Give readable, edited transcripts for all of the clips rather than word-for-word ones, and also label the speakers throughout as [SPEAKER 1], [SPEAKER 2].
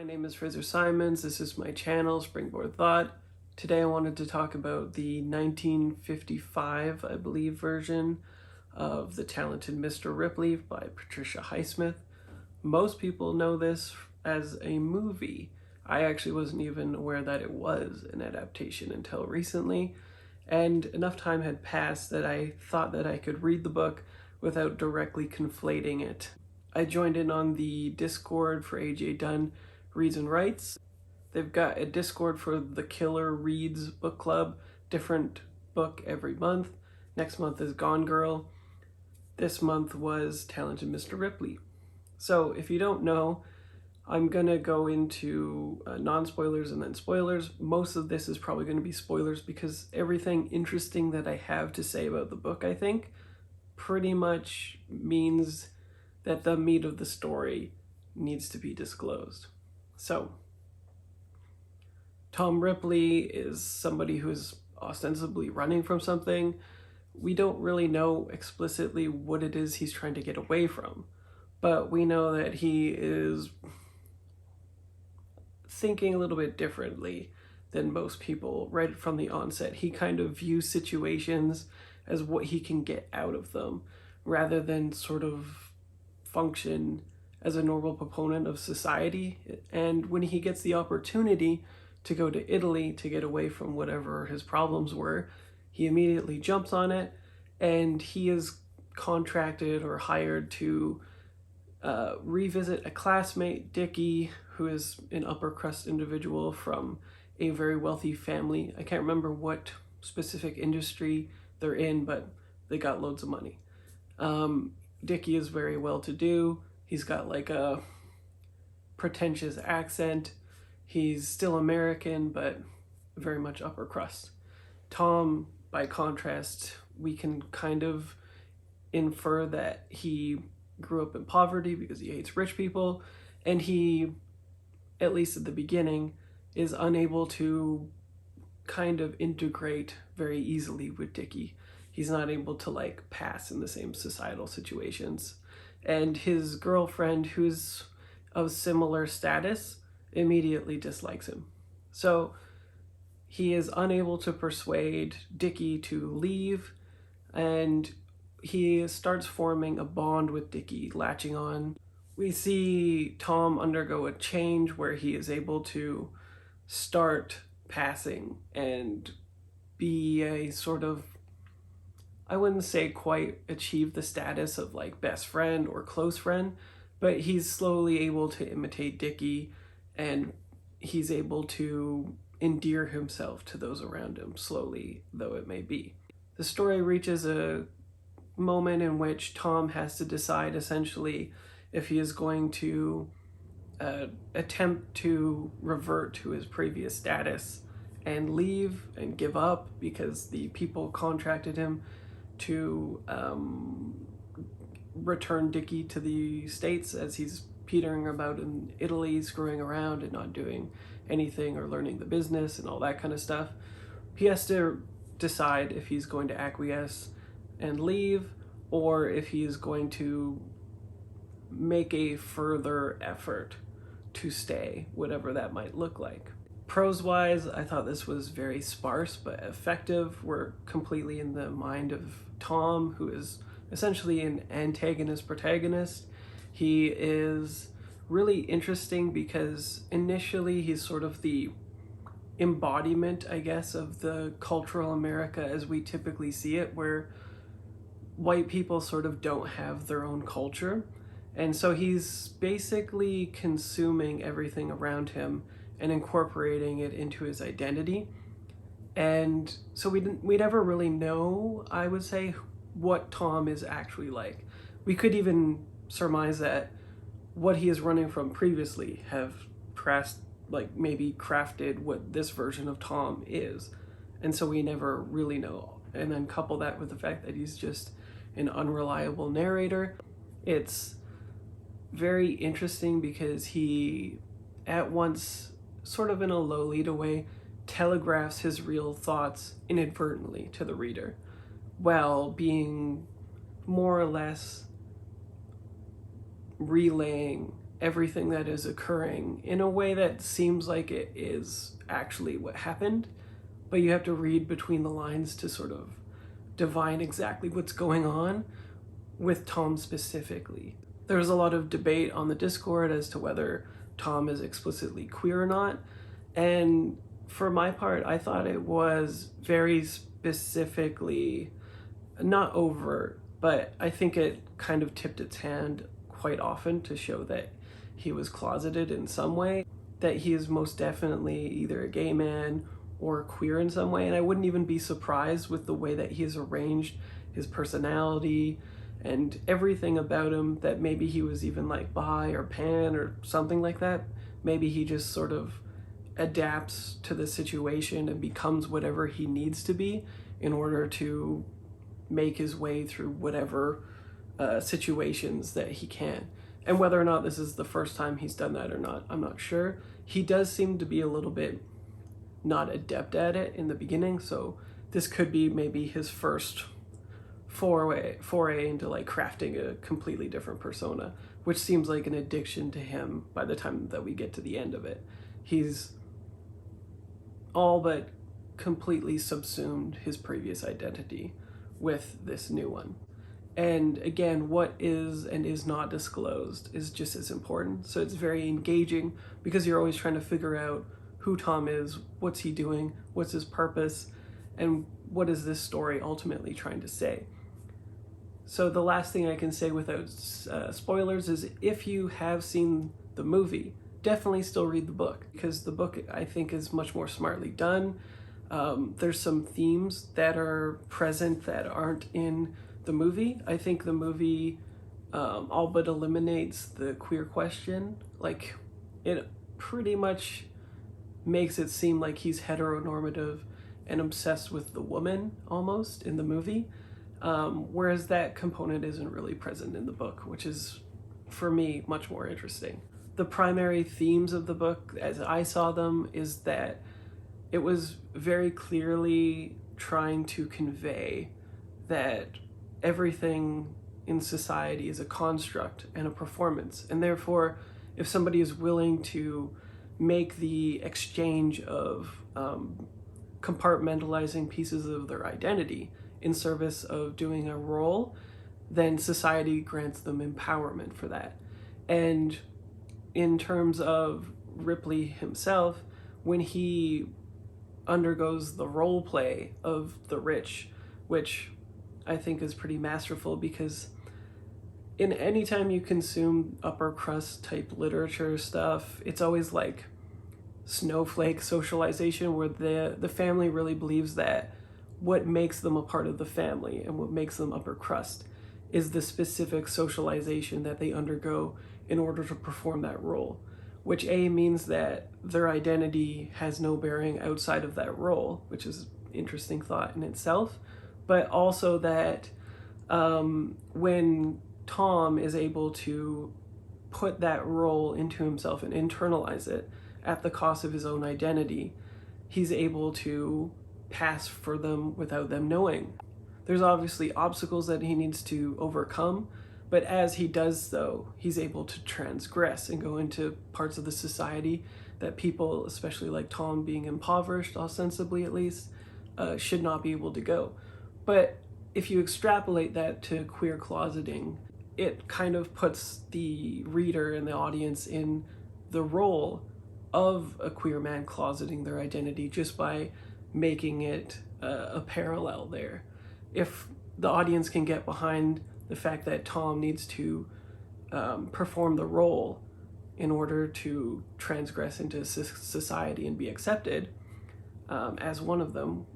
[SPEAKER 1] name is Fraser Simons. This is my channel, Springboard Thought. Today I wanted to talk about the 1955, I believe, version of The Talented Mr. Ripley by Patricia Highsmith. Most people know this as a movie. I actually wasn't even aware that it was an adaptation until recently, and enough time had passed that I thought that I could read the book without directly conflating it. I joined in on the Discord for AJ Dunn Reads and Writes. They've got a Discord for the Killer Reads book club, different book every month. Next month is Gone Girl. This month was Talented Mr. Ripley. So if you don't know, I'm gonna go into non-spoilers and then spoilers. Most of this is probably gonna be spoilers because everything interesting that I have to say about the book, I think, pretty much means that the meat of the story needs to be disclosed. So, Tom Ripley is somebody who's ostensibly running from something. We don't really know explicitly what it is he's trying to get away from, but we know that he is thinking a little bit differently than most people right from the onset. He kind of views situations as what he can get out of them rather than sort of function as a normal proponent of society. And when he gets the opportunity to go to Italy to get away from whatever his problems were, he immediately jumps on it, and he is contracted or hired to revisit a classmate, Dickie, who is an upper crust individual from a very wealthy family. I can't remember what specific industry they're in, but they got loads of money. Dickie is very well-to-do. He's got like a pretentious accent. He's still American, but very much upper crust. Tom, by contrast, we can kind of infer that he grew up in poverty because he hates rich people, and he, at least at the beginning, is unable to kind of integrate very easily with Dickie. He's not able to like pass in the same societal situations. And his girlfriend, who's of similar status, immediately dislikes him. So he is unable to persuade Dickie to leave, and he starts forming a bond with Dickie, latching on. We see Tom undergo a change where he is able to start passing and be a sort of, I wouldn't say quite achieve the status of like best friend or close friend, but he's slowly able to imitate Dickie, and he's able to endear himself to those around him, slowly though it may be. The story reaches a moment in which Tom has to decide essentially if he is going to attempt to revert to his previous status and leave and give up because the people contracted him to return Dickie to the States as he's petering about in Italy, screwing around and not doing anything or learning the business and all that kind of stuff. He has to decide if he's going to acquiesce and leave, or if he is going to make a further effort to stay, whatever that might look like. Prose-wise, I thought this was very sparse but effective. We're completely in the mind of Tom, who is essentially an antagonist-protagonist. He is really interesting because initially he's sort of the embodiment, I guess, of the cultural America as we typically see it, where white people sort of don't have their own culture. And so he's basically consuming everything around him and incorporating it into his identity. And so we never really know, I would say, what Tom is actually like. We could even surmise that what he is running from previously have maybe crafted what this version of Tom is. And so we never really know. And then couple that with the fact that he's just an unreliable narrator. It's very interesting because he at once, sort of in a Lolita way, telegraphs his real thoughts inadvertently to the reader, while being more or less relaying everything that is occurring in a way that seems like it is actually what happened, but you have to read between the lines to sort of divine exactly what's going on with Tom specifically. There was a lot of debate on the Discord as to whether Tom is explicitly queer or not, and for my part, I thought it was very specifically not overt, but I think it kind of tipped its hand quite often to show that he was closeted in some way, that he is most definitely either a gay man or queer in some way. And I wouldn't even be surprised with the way that he has arranged his personality and everything about him, that maybe he was even like bi or pan or something like that. Maybe he just sort of adapts to the situation and becomes whatever he needs to be in order to make his way through whatever situations that he can. And whether or not this is the first time he's done that or not, I'm not sure. He does seem to be a little bit not adept at it in the beginning, so this could be maybe his first foray into like crafting a completely different persona, which seems like an addiction to him by the time that we get to the end of it. He's all but completely subsumed his previous identity with this new one. And again, what is and is not disclosed is just as important. So it's very engaging because you're always trying to figure out who Tom is, what's he doing, what's his purpose, and what is this story ultimately trying to say. So the last thing I can say without spoilers is if you have seen the movie, definitely still read the book, because the book I think is much more smartly done. There's some themes that are present that aren't in the movie. I think the movie all but eliminates the queer question. Like, it pretty much makes it seem like he's heteronormative and obsessed with the woman almost in the movie, whereas that component isn't really present in the book, which is, for me, much more interesting. The primary themes of the book, as I saw them, is that it was very clearly trying to convey that everything in society is a construct and a performance, and therefore if somebody is willing to make the exchange of compartmentalizing pieces of their identity in service of doing a role, then society grants them empowerment for that. And in terms of Ripley himself, when he undergoes the role play of the rich, which I think is pretty masterful, because in any time you consume upper crust type literature stuff, it's always like snowflake socialization, where the family really believes that what makes them a part of the family and what makes them upper crust is the specific socialization that they undergo in order to perform that role, which means that their identity has no bearing outside of that role, which is an interesting thought in itself, but also that when Tom is able to put that role into himself and internalize it at the cost of his own identity, he's able to pass for them without them knowing. There's obviously obstacles that he needs to overcome, but as he does so, he's able to transgress and go into parts of the society that people, especially like Tom being impoverished, ostensibly at least, should not be able to go. But if you extrapolate that to queer closeting, it kind of puts the reader and the audience in the role of a queer man closeting their identity just by making it a parallel there. If the audience can get behind the fact that Tom needs to perform the role in order to transgress into society and be accepted as one of them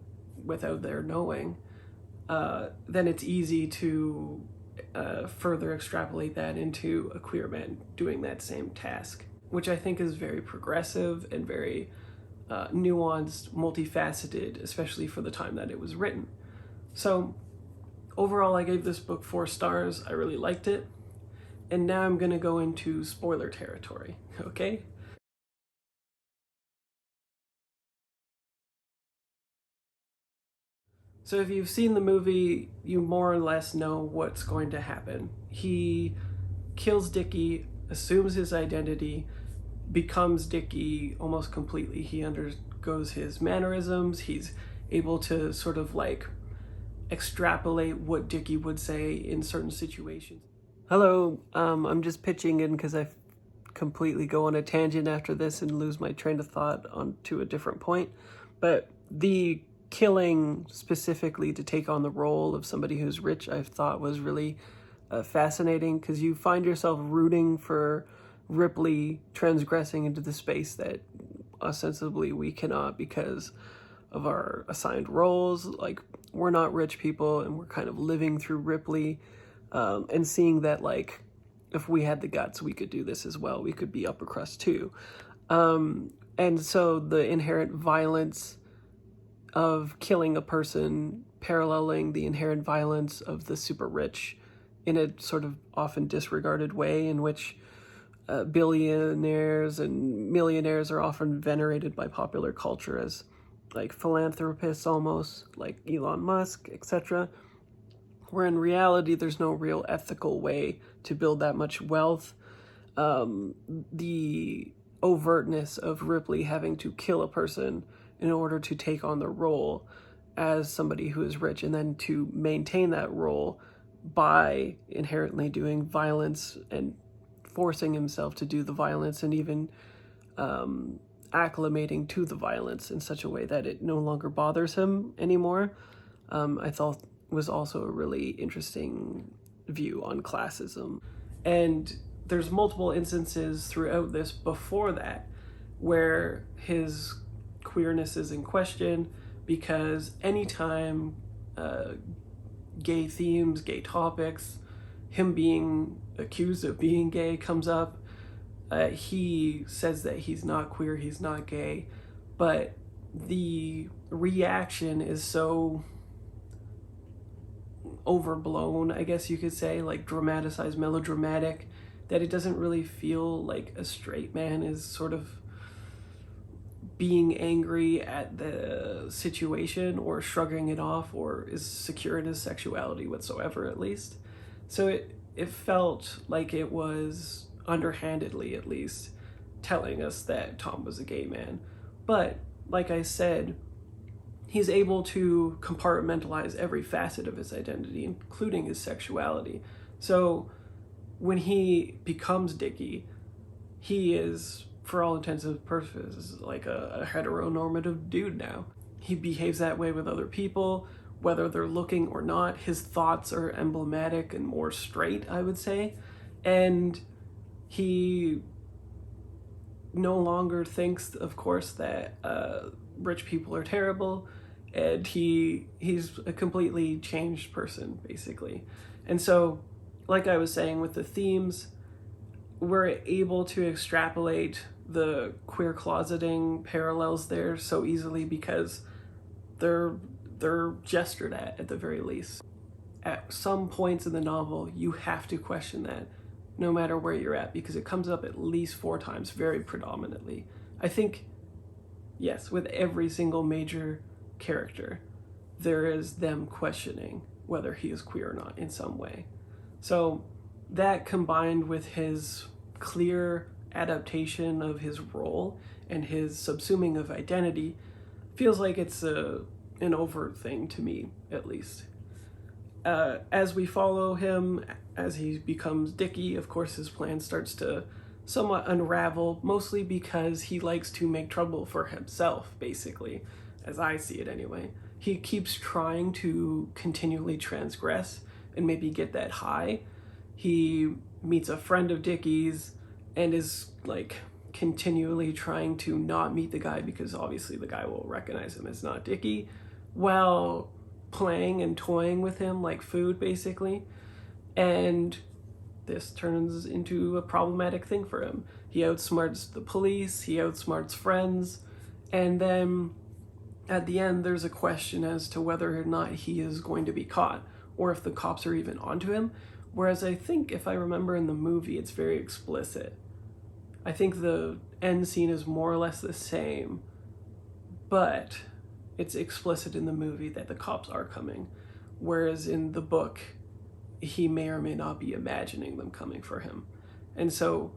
[SPEAKER 1] without their knowing, then it's easy to further extrapolate that into a queer man doing that same task, which I think is very progressive and very nuanced, multifaceted, especially for the time that it was written. So overall, I gave this book 4 stars. I really liked it. And now I'm going to go into spoiler territory, okay? So if you've seen the movie, you more or less know what's going to happen. He kills Dickie assumes his identity, becomes Dickie almost completely. He undergoes his mannerisms. He's able to sort of like extrapolate what Dickie would say in certain situations. Hello, I'm just pitching in because I completely go on a tangent after this and lose my train of thought onto a different point. But the killing specifically to take on the role of somebody who's rich, I thought was really fascinating, because you find yourself rooting for Ripley transgressing into the space that ostensibly we cannot because of our assigned roles. Like, we're not rich people and we're kind of living through Ripley, and seeing that, like, if we had the guts, we could do this as well. We could be upper crust too. And so the inherent violence of killing a person paralleling the inherent violence of the super rich in a sort of often disregarded way, in which billionaires and millionaires are often venerated by popular culture as like philanthropists, almost like Elon Musk, etc., where in reality there's no real ethical way to build that much wealth. The overtness of Ripley having to kill a person in order to take on the role as somebody who is rich, and then to maintain that role by inherently doing violence and forcing himself to do the violence, and even acclimating to the violence in such a way that it no longer bothers him anymore, I thought was also a really interesting view on classism. And there's multiple instances throughout this before that where his queerness is in question, because anytime gay themes, gay topics, him being accused of being gay comes up, he says that he's not queer, he's not gay, but the reaction is so overblown, I guess you could say, like dramatized, melodramatic, that it doesn't really feel like a straight man is sort of being angry at the situation or shrugging it off or is secure in his sexuality whatsoever, at least. So it felt like it was underhandedly, at least, telling us that Tom was a gay man. But like I said, he's able to compartmentalize every facet of his identity, including his sexuality. So when he becomes Dickie, he is, for all intents and purposes, like a heteronormative dude now. He behaves that way with other people, whether they're looking or not. His thoughts are emblematic and more straight, I would say. And he no longer thinks, of course, that rich people are terrible, and he's a completely changed person, basically. And so, like I was saying with the themes, we're able to extrapolate the queer closeting parallels there so easily because they're gestured at the very least. At some points in the novel, you have to question that, no matter where you're at, because it comes up at least 4 times, very predominantly. I think, yes, with every single major character, there is them questioning whether he is queer or not in some way. So that, combined with his clear adaptation of his role and his subsuming of identity, feels like it's an overt thing to me, at least. As we follow him, as he becomes Dickie, of course his plan starts to somewhat unravel, mostly because he likes to make trouble for himself, basically, as I see it anyway. He keeps trying to continually transgress and maybe get that high. He meets a friend of Dickie's and is like continually trying to not meet the guy because obviously the guy will recognize him as not Dickie, while playing and toying with him like food, basically. And this turns into a problematic thing for him. He outsmarts the police, he outsmarts friends, and then at the end there's a question as to whether or not he is going to be caught, or if the cops are even onto him. Whereas I think, if I remember in the movie, it's very explicit. I think the end scene is more or less the same, but it's explicit in the movie that the cops are coming. Whereas in the book, he may or may not be imagining them coming for him. And so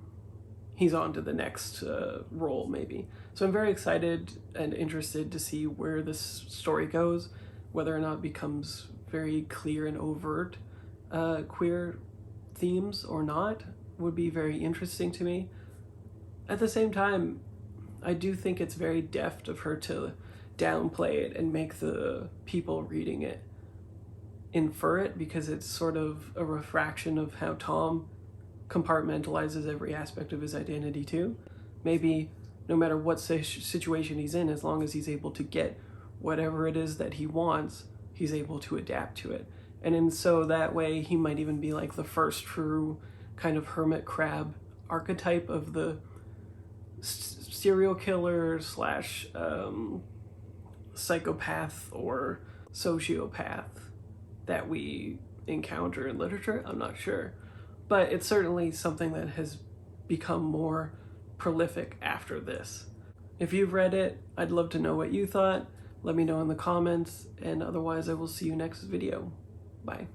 [SPEAKER 1] he's on to the next role, maybe. So I'm very excited and interested to see where this story goes, whether or not it becomes very clear and overt queer themes or not would be very interesting to me. At the same time, I do think it's very deft of her to downplay it and make the people reading it infer it, because it's sort of a refraction of how Tom compartmentalizes every aspect of his identity too. Maybe no matter what situation he's in, as long as he's able to get whatever it is that he wants, he's able to adapt to it. And in so that way, he might even be like the first true kind of hermit crab archetype of the serial killer slash psychopath or sociopath that we encounter in literature. I'm not sure. But it's certainly something that has become more prolific after this. If you've read it, I'd love to know what you thought. Let me know in the comments, and otherwise I will see you next video. Bye.